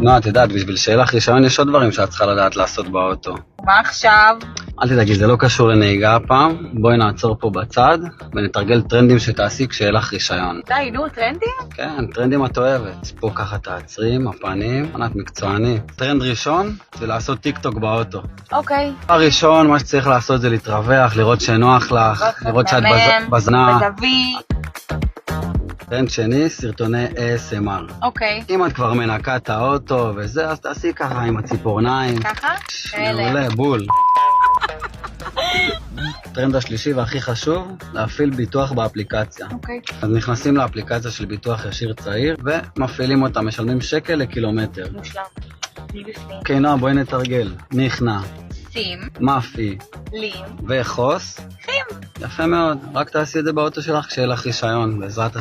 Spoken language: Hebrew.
נועה, את יודעת, בשביל שיהיה לך רישיון יש עוד דברים שאת צריכה לדעת לעשות באוטו. מה עכשיו? אל תדאגי, זה לא קשור לנהיגה הפעם. בואי נעצור פה בצד ונתרגל טרנדים שתעשי כשיהיה לך רישיון. די, נו, טרנדים? כן, טרנדים את אוהבת. פה ככה תעצרים, הפנים, ענת מקצועני. טרנד ראשון זה לעשות טיק טוק באוטו. אוקיי. הראשון, מה שצריך לעשות זה להתרווח, לראות שנוח לך, לראות שאת בזנה. בזווי. טרנד שני, סרטוני ASMR. אוקיי. אם את כבר מנקה את האוטו וזה, אז תעשי ככה עם הציפורניים. ככה? מעולה, בול. טרנד השלישי והכי חשוב, להפעיל ביטוח באפליקציה. אוקיי. אז נכנסים לאפליקציה של ביטוח ישיר צעיר, ומפעילים אותה, משלמים שקל לקילומטר. מושלם. מי בפנים? אוקיי, נועה, בואי נתרגל. נכנע, שים. מאפי לים. וחוס. חים. יפה מאוד, רק תעשי את זה באוטו שלך כשיהיה לך רישיון, בעזרת השם.